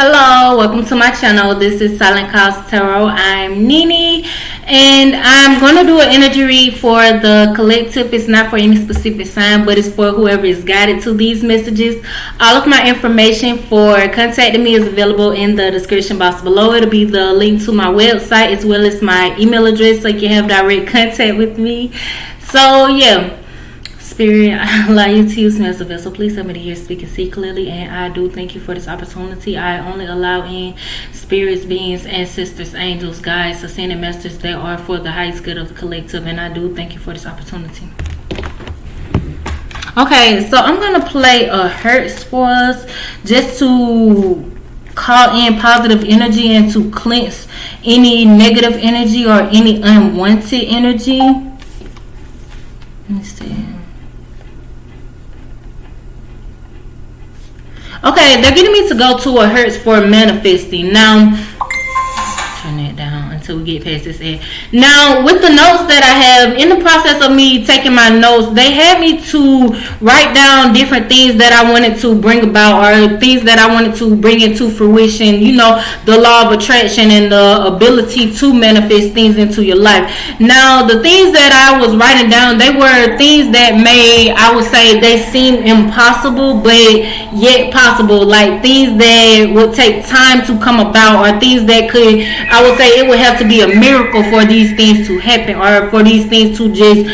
Hello, welcome to my channel. This is Silent Calls Tarot. I'm Nini, and I'm going to do an energy read for the collective. It's not for any specific sign, but it's for whoever is guided to these messages. All of my information for contacting me is available in the description box below. It'll be the link to my website as well as my email address so you can have direct contact with me. So yeah, Spirit, I allow you to use me as a vessel. Please help me to hear, speak, and see clearly. And I do thank you for this opportunity. I only allow in spirits, beings, ancestors, angels, guides, ascended masters that are for the highest good of the collective. And I do thank you for this opportunity. Okay, so I'm going to play a Hertz for us just to call in positive energy and to cleanse any negative energy or any unwanted energy. Let me see. Okay, they're getting me to go to a Hertz for manifesting. Now, turn that down until we get past this ad. Now, with the notes that I have, in the process of me taking my notes, they had me to write down different things that I wanted to bring about or things that I wanted to bring into fruition. You know, the law of attraction and the ability to manifest things into your life. Now, the things that I was writing down, they were things that may, I would say, they seem impossible, but yet possible. Like things that would take time to come about, or things that could, I would say, it would have to be a miracle for these things to happen, or for these things to just,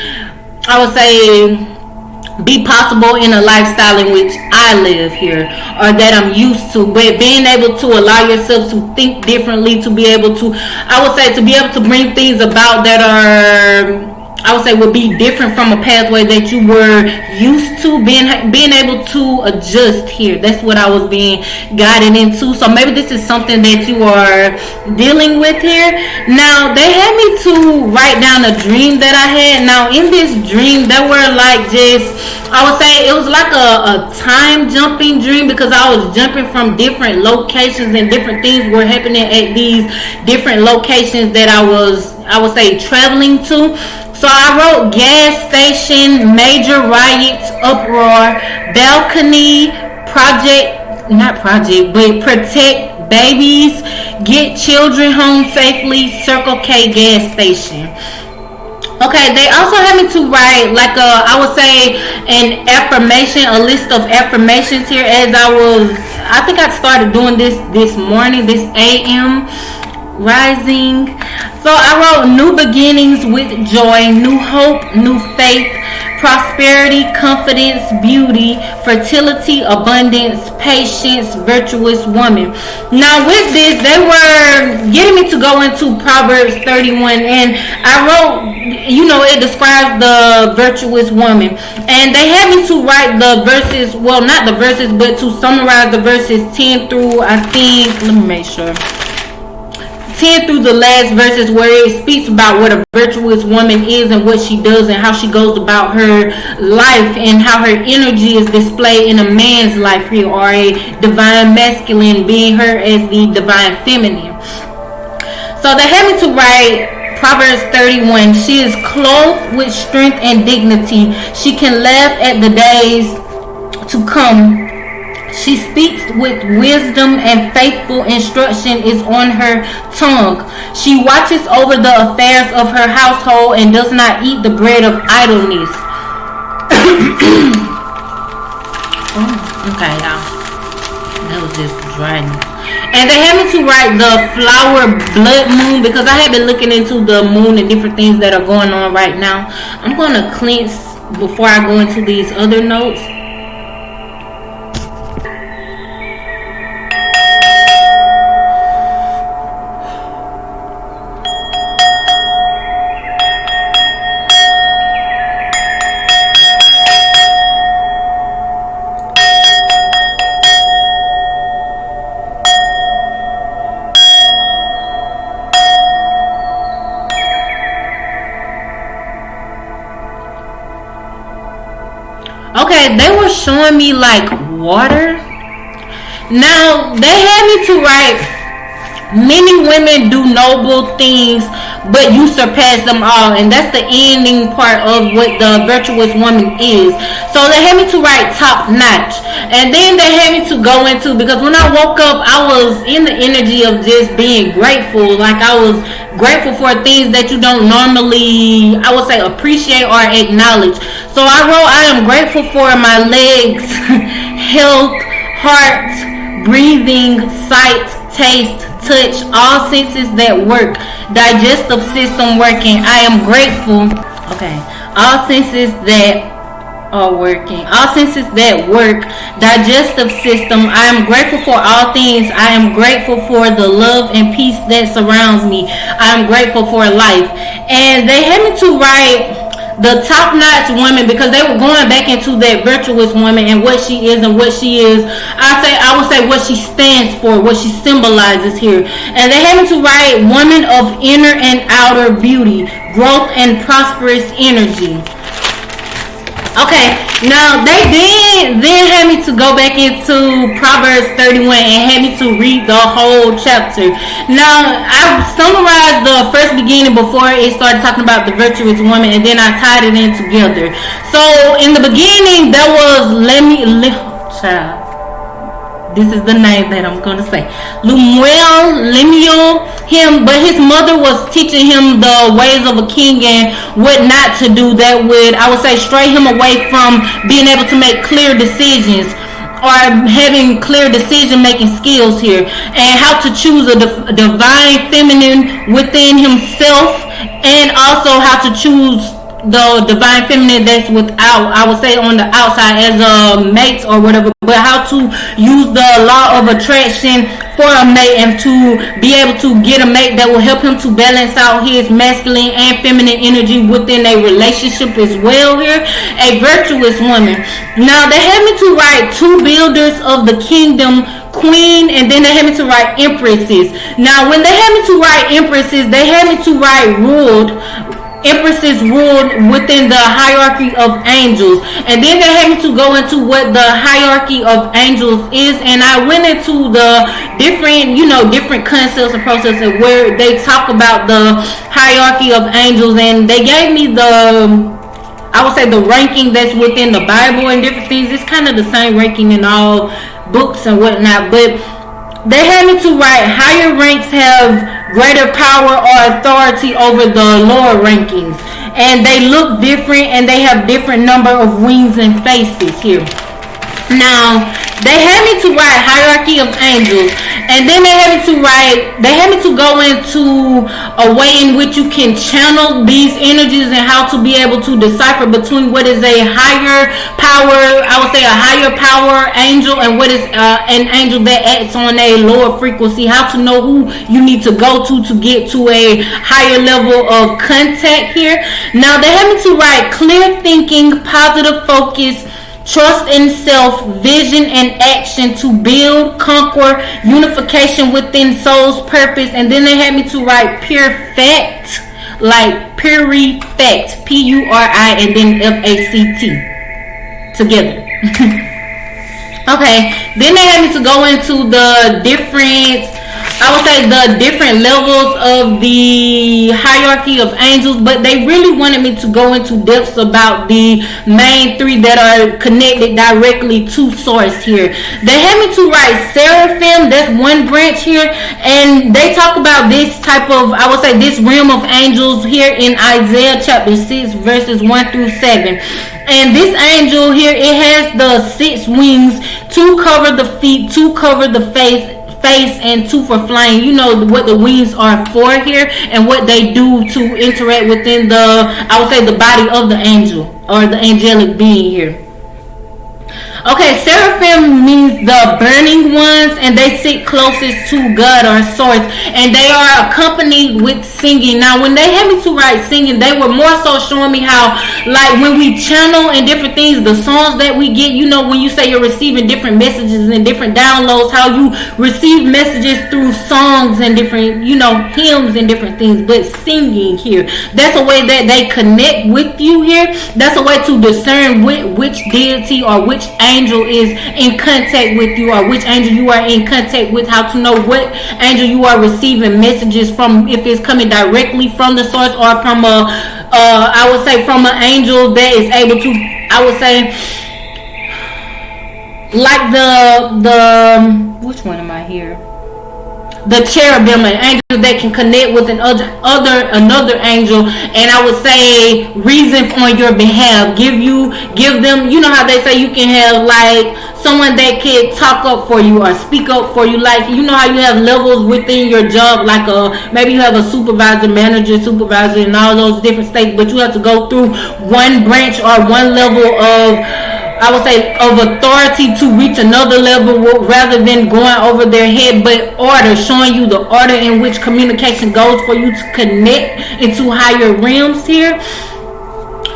I would say, be possible in a lifestyle in which I live here or that I'm used to. But being able to allow yourself to think differently, to be able to, I would say, to be able to bring things about that are, I would say, would be different from a pathway that you were used to, being able to adjust here. That's what I was being guided into. So maybe this is something that you are dealing with here. Now, they had me to write down a dream that I had. Now, in this dream, there were like just, I would say, it was like a time jumping dream, because I was jumping from different locations and different things were happening at these different locations that I would say, traveling to. So I wrote gas station, major riots, uproar, balcony, protect babies, get children home safely, Circle K gas station. Okay, they also had me to write like I would say, an affirmation, a list of affirmations here, as I think I started doing this morning, this AM rising. So I wrote new beginnings with joy, new hope, new faith, prosperity, confidence, beauty, fertility, abundance, patience, virtuous woman. Now with this, they were getting me to go into Proverbs 31, and I wrote, you know, it describes the virtuous woman, and they had me to write the verses, well, not the verses, but to summarize the verses 10 through, I think, let me make sure, 10 through the last verses, where it speaks about what a virtuous woman is and what she does and how she goes about her life and how her energy is displayed in a man's life here, or a divine masculine being her as the divine feminine. So they had me to write Proverbs 31. She is clothed with strength and dignity. She can laugh at the days to come. She speaks with wisdom, and faithful instruction is on her tongue. She watches over the affairs of her household and does not eat the bread of idleness. Okay, y'all. That was just dryness. And they had me to write the flower blood moon, because I have been looking into the moon and different things that are going on right now. I'm going to cleanse before I go into these other notes. Okay, they were showing me like water. Now, they had me to write Many women do noble things, but you surpass them all. And that's the ending part of what the virtuous woman is. So they had me to write top notch. And then they had me to go into, because when I woke up, I was in the energy of just being grateful. Like I was grateful for things that you don't normally, I would say, appreciate or acknowledge. So I wrote, I am grateful for my legs, health, heart, breathing, sight, taste, touch, all senses that work, digestive system working. I am grateful. Okay, all senses that are working, all senses that work, digestive system. I am grateful for all things. I am grateful for the love and peace that surrounds me. I am grateful for life. And they had me to write the top-notch woman, because they were going back into that virtuous woman and what she is and what she is. I would say what she stands for, what she symbolizes here. And they had me to write woman of inner and outer beauty, growth and prosperous energy. Okay, now they then had me to go back into Proverbs 31 and had me to read the whole chapter. Now, I summarized the first beginning before it started talking about the virtuous woman, and then I tied it in together. So, in the beginning, there was child. This is the name that I'm going to say. Lemuel, him, but his mother was teaching him the ways of a king and what not to do that would, I would say, stray him away from being able to make clear decisions or having clear decision-making skills here, and how to choose a divine feminine within himself, and also how to choose the divine feminine that's without, I would say, on the outside as a mate or whatever, but how to use the law of attraction for a mate and to be able to get a mate that will help him to balance out his masculine and feminine energy within a relationship as well here. A virtuous woman. Now they had me to write two builders of the kingdom, queen, and then they had me to write empresses. Now when they had me to write empresses, they had me to write ruled. Empresses ruled within the hierarchy of angels, and then they had me to go into what the hierarchy of angels is, and I went into the different concepts and processes where they talk about the hierarchy of angels, and they gave me I would say the ranking that's within the Bible and different things. It's kind of the same ranking in all books and whatnot, but they had me to write higher ranks have greater power or authority over the lower rankings, and they look different and they have different number of wings and faces here. Now they had me to write hierarchy of angels, and then they had me to go into a way in which you can channel these energies and how to be able to decipher between what is a higher power, I would say a higher power angel, and what is an angel that acts on a lower frequency. How to know who you need to go to get to a higher level of contact here. Now they had me to write clear thinking, positive focus, trust in self, vision and action to build, conquer, unification within soul's purpose. And then they had me to write pure fact, like puri fact, P-U-R-I and then F-A-C-T together. Okay, then they had me to go into the different, I would say the different levels of the hierarchy of angels, but they really wanted me to go into depths about the main three that are connected directly to source here. They had me to write seraphim, that's one branch here, and they talk about this type of, I would say this realm of angels here in Isaiah chapter 6 verses 1 through 7. And this angel here, it has the 6 wings, 2 cover the feet, 2 cover the face, and 2 for flying. You know what the wings are for here and what they do to interact within the, I would say, the body of the angel or the angelic being here. Okay, seraphim means the burning ones, and they sit closest to God or source, and they are accompanied with singing. Now when they had me to write singing, they were more so showing me how, like, when we channel and different things, the songs that we get, you know, when you say you're receiving different messages and different downloads, how you receive messages through songs and different, you know, hymns and different things. But singing here, that's a way that they connect with you here. That's a way to discern which deity or which angel angel is in contact with you, or which angel you are in contact with, how to know what angel you are receiving messages from, if it's coming directly from the source or from I would say from an angel that is able to, I would say, like the which one am I here? The cherubim, an angel that can connect with another angel, and I would say reason on your behalf, give them, you know how they say you can have like someone that can talk up for you or speak up for you, like you know how you have levels within your job, like maybe you have a supervisor, manager, supervisor, and all those different states, but you have to go through one branch or one level of, I would say, of authority to reach another level rather than going over their head, but order, showing you the order in which communication goes for you to connect into higher realms here.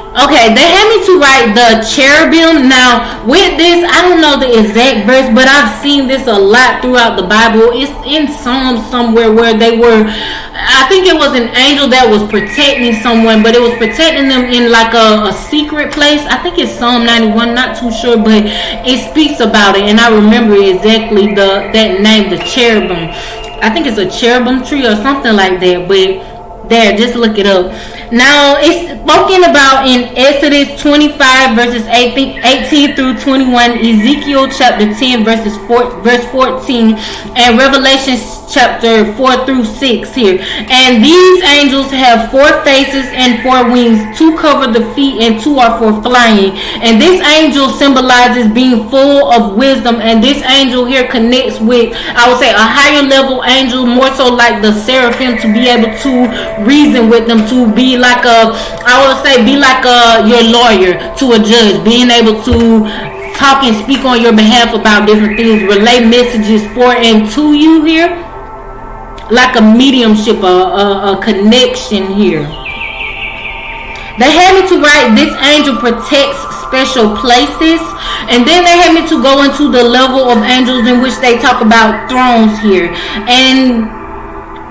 Okay, they had me to write the cherubim. Now, with this, I don't know the exact verse, but I've seen this a lot throughout the Bible. It's in Psalms somewhere where they were, I think it was an angel that was protecting someone, but it was protecting them in like a secret place. I think it's Psalm 91, not too sure, but it speaks about it, and I remember exactly that name, the cherubim. I think it's a cherubim tree or something like that, but there, just look it up. Now, it's spoken about in Exodus 25 verses 18 through 21, Ezekiel chapter 10 verse 14, and Revelation chapter 4 through 6 here. And these angels have 4 faces and 4 wings, 2 cover the feet and 2 are for flying. And this angel symbolizes being full of wisdom, and this angel here connects with, I would say, a higher level angel, more so like the seraphim, to be able to reason with them, to be like your lawyer to a judge, being able to talk and speak on your behalf about different things, relay messages for and to you here, like a mediumship, a connection here. They had me to write, this angel protects special places, and then they had me to go into the level of angels in which they talk about thrones here, and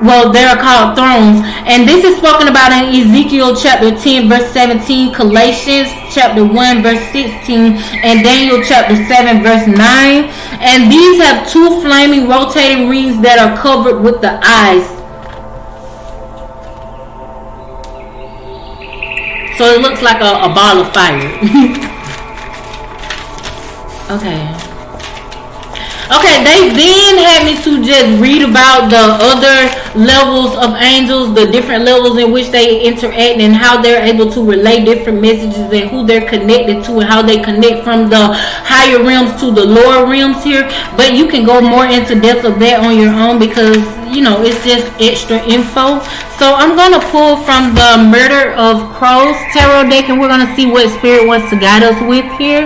well, they're called thrones. And this is spoken about in Ezekiel chapter 10 verse 17, Galatians chapter 1 verse 16, and Daniel chapter 7 verse 9. And these have 2 flaming rotating rings that are covered with the eyes. So it looks like a ball of fire. Okay, they then had me to just read about the other levels of angels, the different levels in which they interact and how they're able to relay different messages and who they're connected to and how they connect from the higher realms to the lower realms here. But you can go more into depth of that on your own because, you know, it's just extra info. So I'm going to pull from the Murder of Crows tarot deck, and we're going to see what Spirit wants to guide us with here.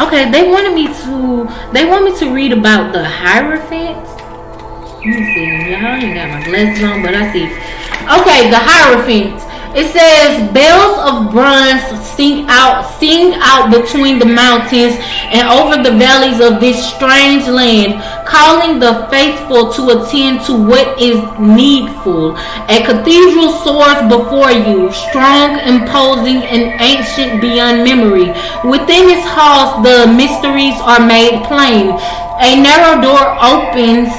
Okay, they want me to read about the Hierophants. Let me see. Y'all ain't got my glasses on, but I see. Okay, the Hierophants. It says, bells of bronze sing out between the mountains and over the valleys of this strange land, calling the faithful to attend to what is needful. A cathedral soars before you, strong, imposing, and ancient beyond memory. Within its halls the mysteries are made plain. A narrow door opens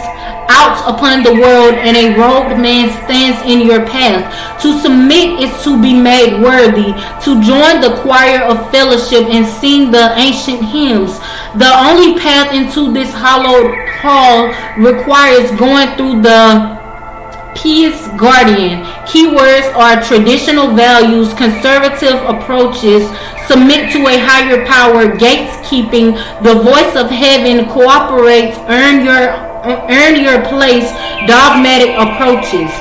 out upon the world, and a robed man stands in your path. To submit is to be made worthy, to join the choir of fellowship and sing the ancient hymns. The only path into this hallowed hall requires going through the pious guardian. Keywords are traditional values, conservative approaches, submit to a higher power, gatekeeping, the voice of heaven, cooperates, earn your place, dogmatic approaches.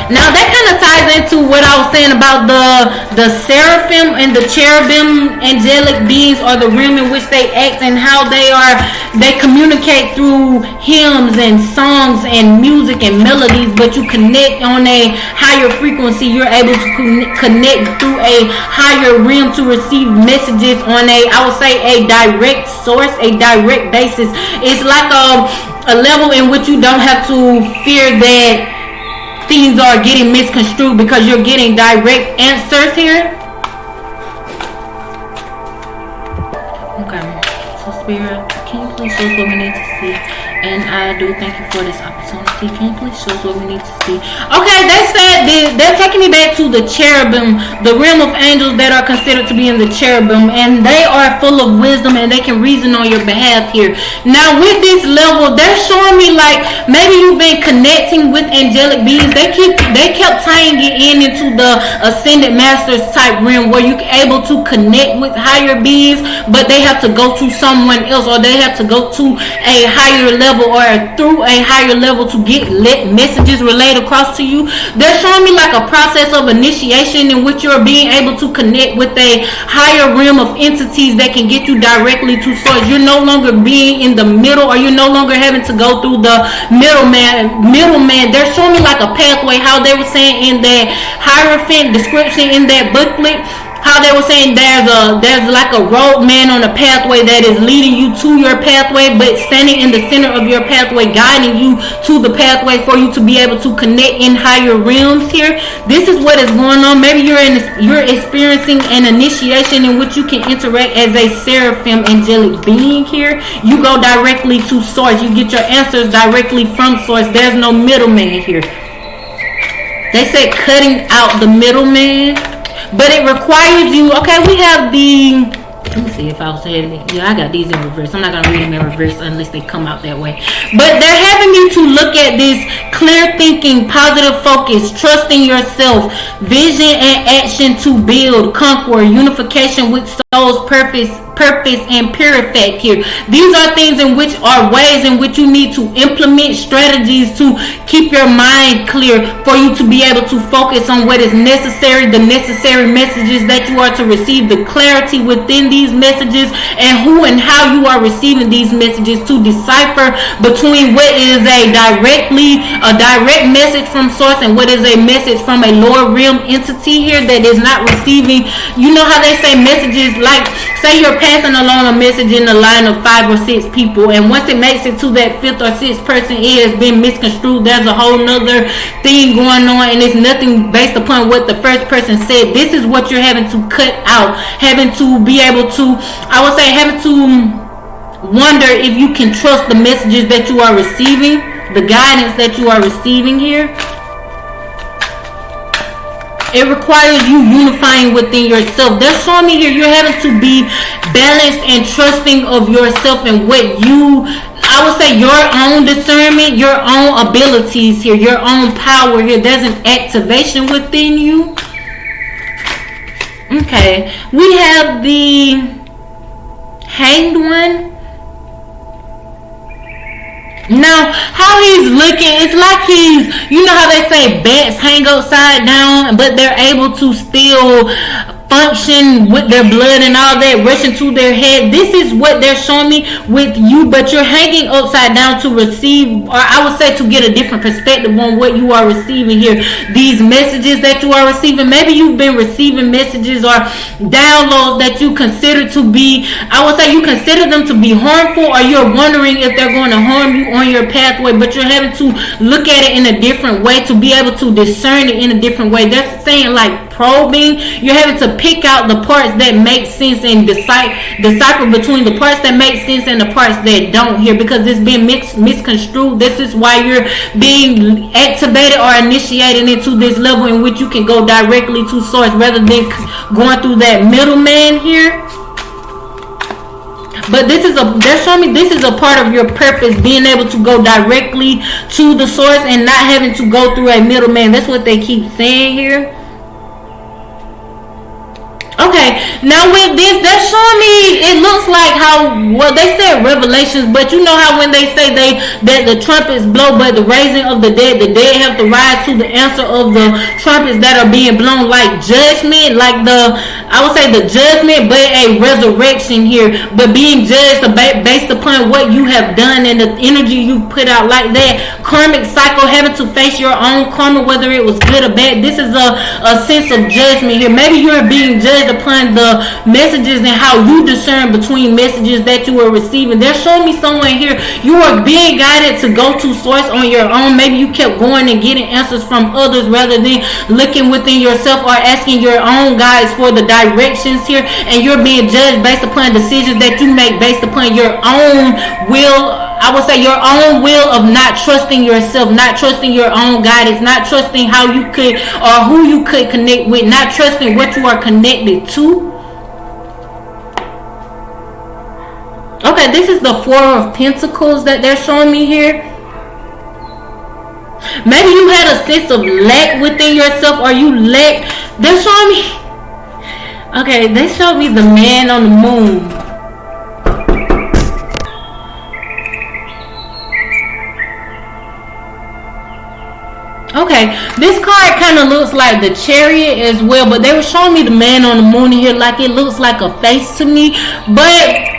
Now that kind of ties into what I was saying about the seraphim and the cherubim angelic beings, or the realm in which they act and how they communicate communicate through hymns and songs and music and melodies, but you connect on a higher frequency. You're able to connect through a higher realm to receive messages on I would say, a direct source, a direct basis. It's like a level in which you don't have to fear that things are getting misconstrued, because you're getting direct answers here. Okay, so Spirit, can you please show us what we need to see? And I do thank you for this opportunity. Can you please show us what we need to see? Okay, they said they're taking me back to the cherubim, the realm of angels that are considered to be in the cherubim, and they are full of wisdom and they can reason on your behalf here. Now with this level, they're showing me like maybe you've been connecting with angelic beings. They kept tying it into the ascended masters type realm, where you're able to connect with higher beings, but they have to go to someone else, or they have to go to a higher level, or through a higher level to get messages relayed across to you. They're showing me like a process of initiation in which you're being able to connect with a higher realm of entities that can get you directly to source. You're no longer being in the middle, or you're no longer having to go through the middleman. They're showing me like a pathway, how they were saying in that hierophant description in that booklet, how they were saying there's like a road man on a pathway that is leading you to your pathway, but standing in the center of your pathway, guiding you to the pathway for you to be able to connect in higher realms here. This is what is going on. Maybe you're experiencing an initiation in which you can interact as a seraphim angelic being here. You go directly to source. You get your answers directly from source. There's no middleman here. They say cutting out the middleman. But it requires you. Okay, we have the. Let me see if I was having it. Yeah, I got these in reverse. I'm not going to read them in reverse unless they come out that way. But they're having you to look at this clear thinking, positive focus, trusting yourself, vision and action to build, conquer, unification with soul's purpose and pure effect here. These are things in which are ways in which you need to implement strategies to keep your mind clear, for you to be able to focus on what is necessary, the necessary messages that you are to receive, the clarity within these messages, and who and how you are receiving these messages, to decipher between what is a direct message from source and what is a message from a lower realm entity here that is not receiving. You know how they say messages, like say you're passing along a message in a line of 5 or 6 people, and once it makes it to that 5th or 6th person, it has been misconstrued. There's a whole nother thing going on, and it's nothing based upon what the first person said. This is what you're having to cut out, having to be able to, I would say, having to wonder if you can trust the messages that you are receiving, the guidance that you are receiving here. It requires you unifying within yourself. They're showing me here you're having to be balanced and trusting of yourself and what you, I would say, your own discernment, your own abilities here, your own power here. There's an activation within you. Okay, we have the Hanged One. Now, how he's looking, it's like he's, you know how they say bats hang upside down, but they're able to still function with their blood and all that rushing to their head. This is what they're showing me with you, but you're hanging upside down to receive, or I would say to get a different perspective on what you are receiving here. These messages that you are receiving, maybe you've been receiving messages or downloads that you consider to be, I would say you consider them to be harmful, or you're wondering if they're going to harm you on your pathway, but you're having to look at it in a different way, to be able to discern it in a different way. They're saying like probing. You're having to pick out the parts that make sense and decipher between the parts that make sense and the parts that don't here, because it's been misconstrued. This is why you're being activated or initiated into this level in which you can go directly to source rather than going through that middleman here. But they're showing me this is a part of your purpose, being able to go directly to the source and not having to go through a middleman. That's what they keep saying here. Okay, now with this, that's showing me, it looks like how, well, they said revelations, but you know how when they say that the trumpets blow, but the raising of the dead have to rise to the answer of the trumpets that are being blown, like judgment, like I would say the judgment, but a resurrection here, but being judged based upon what you have done and the energy you put out, like that karmic cycle, having to face your own karma, whether it was good or bad. This is a sense of judgment here. Maybe you're being judged upon the messages and how you discern between messages that you are receiving. They're showing me someone here, you are being guided to go to source on your own. Maybe you kept going and getting answers from others rather than looking within yourself or asking your own guides for the directions here, and you're being judged based upon decisions that you make based upon your own will. I would say your own will of not trusting yourself, not trusting your own guidance, not trusting how you could or who you could connect with, not trusting what you are connected to. Okay, this is the Four of Pentacles that they're showing me here. Maybe you had a sense of lack within yourself, or you lack. They're showing me. Okay, they showed me the Man on the Moon. Okay, this card kind of looks like the Chariot as well, but they were showing me the Man on the Moon here, like it looks like a face to me. But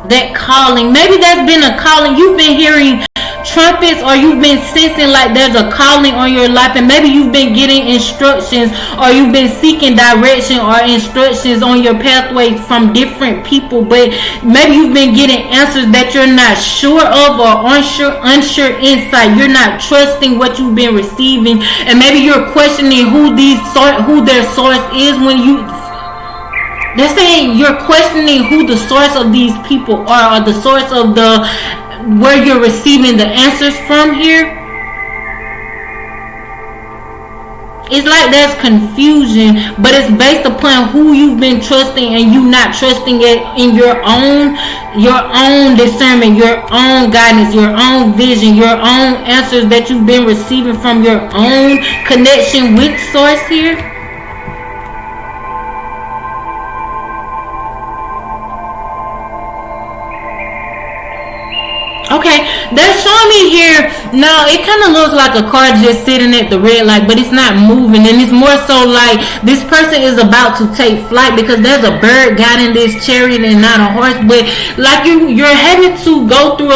that calling, maybe that's been a calling. You've been hearing trumpets, or you've been sensing like there's a calling on your life, and maybe you've been getting instructions, or you've been seeking direction or instructions on your pathway from different people, but maybe you've been getting answers that you're not sure of, or unsure insight. You're not trusting what you've been receiving, and maybe you're questioning who their source is. They're saying you're questioning who the source of these people are, or the source of where you're receiving the answers from here. It's like there's confusion, but it's based upon who you've been trusting, and you not trusting it in your own discernment, your own guidance, your own vision, your own answers that you've been receiving from your own connection with source here. Okay, they're showing me here, now it kind of looks like a car just sitting at the red light, but it's not moving, and it's more so like this person is about to take flight, because there's a bird guiding this chariot and not a horse. But like you're having to go through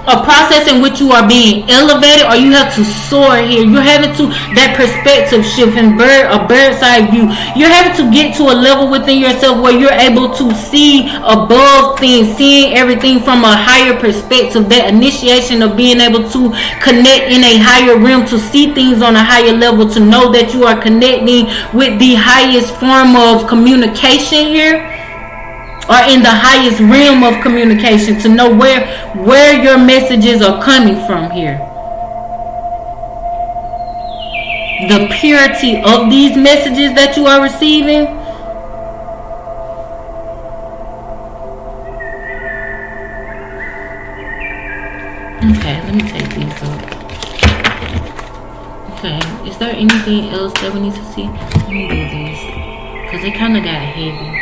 a process in which you are being elevated, or you have to soar here. You're having to, that perspective shift and a bird's eye view. You're having to get to a level within yourself where you're able to see above things, seeing everything from a higher perspective. That initiation of being able to connect in a higher realm, to see things on a higher level, to know that you are connecting with the highest form of communication here, or in the highest realm of communication, to know where your messages are coming from here. The purity of these messages that you are receiving. Okay, let me take these up. Okay, is there anything else that we need to see? Let me do this, because it kind of got heavy.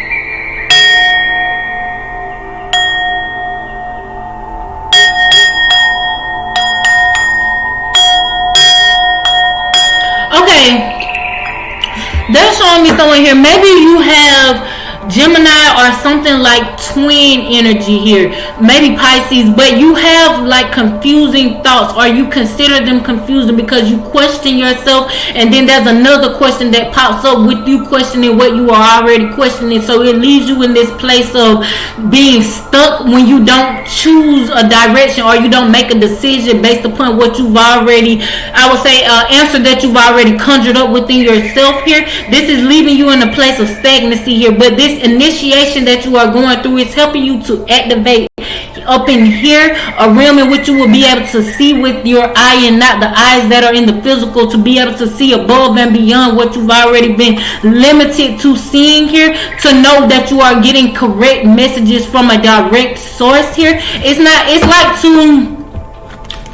They're showing me someone here. Maybe you have Gemini or something like twin energy here, maybe Pisces, but you have like confusing thoughts, or you consider them confusing because you question yourself, and then there's another question that pops up with you questioning what you are already questioning. So it leaves you in this place of being stuck when you don't choose a direction, or you don't make a decision based upon what you've already, I would say, answer that you've already conjured up within yourself here. This is leaving you in a place of stagnancy here, but this initiation that you are going through is helping you to activate up in here a realm in which you will be able to see with your eye and not the eyes that are in the physical, to be able to see above and beyond what you've already been limited to seeing here, to know that you are getting correct messages from a direct source here. It's like to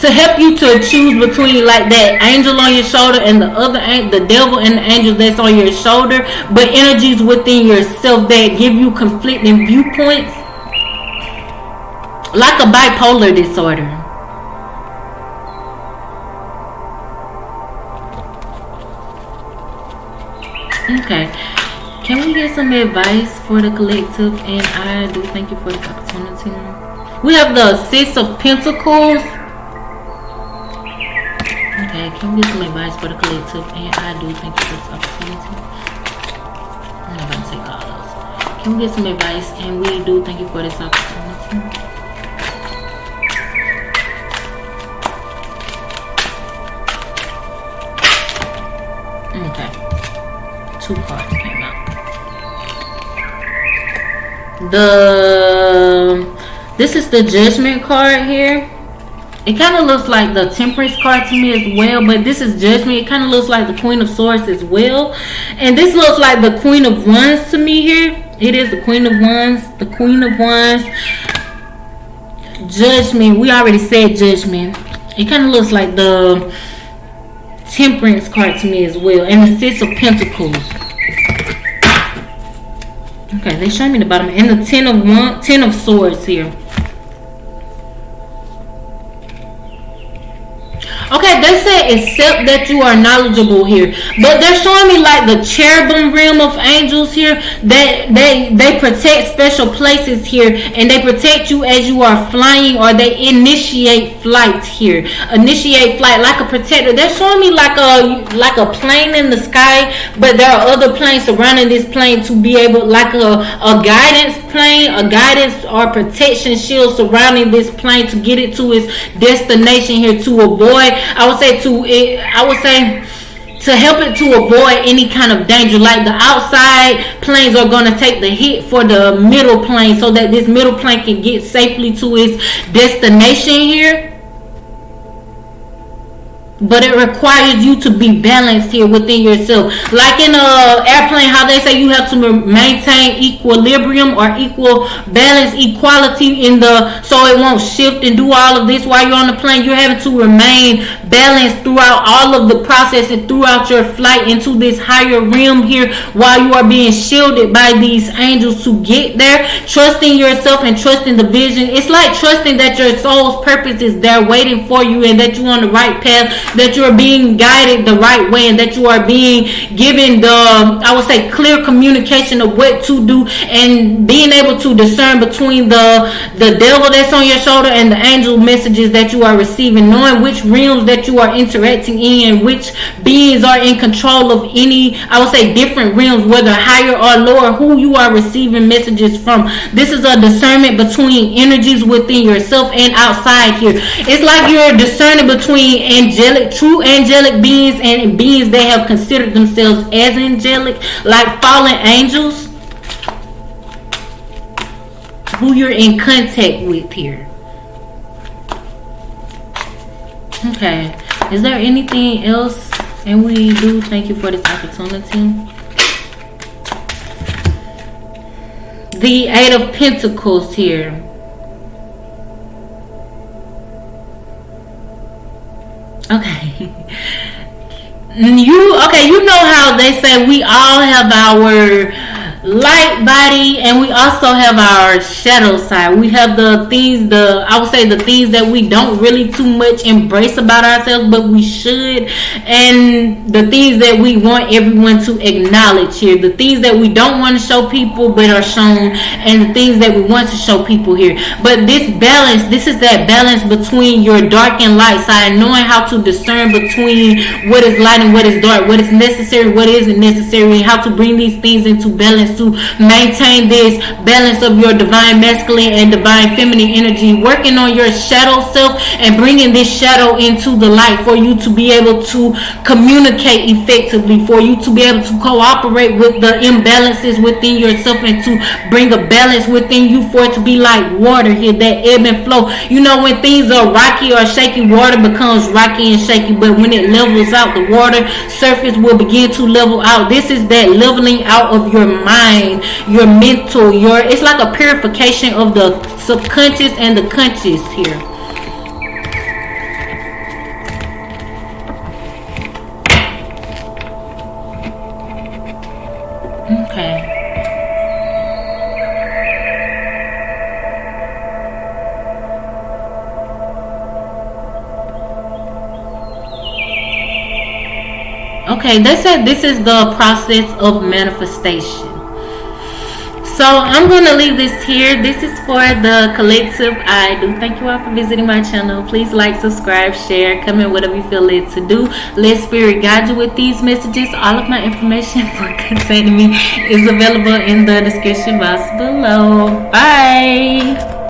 to help you to choose between like that angel on your shoulder and the devil and the angel that's on your shoulder, but energies within yourself that give you conflicting viewpoints, like a bipolar disorder. Okay, can we get some advice for the collective? And I do thank you for this opportunity. We have the Six of Pentacles. Okay, can we get some advice for the collective? And I do thank you for this opportunity. I'm not gonna take all those. Can we get some advice? And we do thank you for this opportunity. Okay, 2 cards came out. This is the Judgment card here. It kind of looks like the Temperance card to me as well, but this is Judgment. It kind of looks like the Queen of Swords as well, and this looks like the Queen of Wands to me here. It is the Queen of Wands, the Queen of Wands. Judgment, we already said Judgment. It kind of looks like the Temperance card to me as well, and the Six of Pentacles. Okay, they show me the bottom, and the Ten of Swords here. Okay, they say accept that you are knowledgeable here, but they're showing me like the cherubim realm of angels here, that they protect special places here, and they protect you as you are flying, or they initiate flight here. Initiate flight like a protector. They're showing me like a plane in the sky, but there are other planes surrounding this plane to be able, like a guidance plane, a guidance or protection shield surrounding this plane to get it to its destination here, to avoid, I would say to help it to avoid any kind of danger. Like the outside planes are going to take the hit for the middle plane, so that this middle plane can get safely to its destination here. But it requires you to be balanced here within yourself. Like in an airplane, how they say you have to maintain equilibrium or equal balance, equality in the, so it won't shift and do all of this while you're on the plane. You're having to remain balanced throughout all of the process and throughout your flight into this higher realm here, while you are being shielded by these angels to get there. Trusting yourself and trusting the vision. It's like trusting that your soul's purpose is there waiting for you, and that you're on the right path, that you're being guided the right way, and that you are being given the, I would say, clear communication of what to do, and being able to discern between the devil that's on your shoulder and the angel messages that you are receiving, knowing which realms that you are interacting in, which beings are in control of any, I would say, different realms, whether higher or lower, who you are receiving messages from. This is a discernment between energies within yourself and outside here. It's like you're discerning between true angelic beings and beings that have considered themselves as angelic, like fallen angels, who you're in contact with here. Okay, is there anything else? And we do thank you for this opportunity. The Eight of Pentacles here. Okay. You know how they say we all have our light body, and we also have our shadow side. We have the things, I would say the things that we don't really too much embrace about ourselves, but we should, and the things that we want everyone to acknowledge here, the things that we don't want to show people but are shown, and the things that we want to show people here. But this balance, this is that balance between your dark and light side, knowing how to discern between what is light and what is dark, what is necessary, what isn't necessary, and how to bring these things into balance, to maintain this balance of your divine masculine and divine feminine energy, working on your shadow self and bringing this shadow into the light for you to be able to communicate effectively, for you to be able to cooperate with the imbalances within yourself, and to bring a balance within you, for it to be like water here, that ebb and flow. You know, when things are rocky or shaky, water becomes rocky and shaky, but when it levels out, the water surface will begin to level out. This is that leveling out of your mind, your mental, it's like a purification of the subconscious and the conscious here. Okay, they said this is the process of manifestation. So I'm going to leave this here. This is for the collective. I do thank you all for visiting my channel. Please like, subscribe, share, comment, whatever you feel led to do. Let spirit guide you with these messages. All of my information for contacting me is available in the description box below. Bye.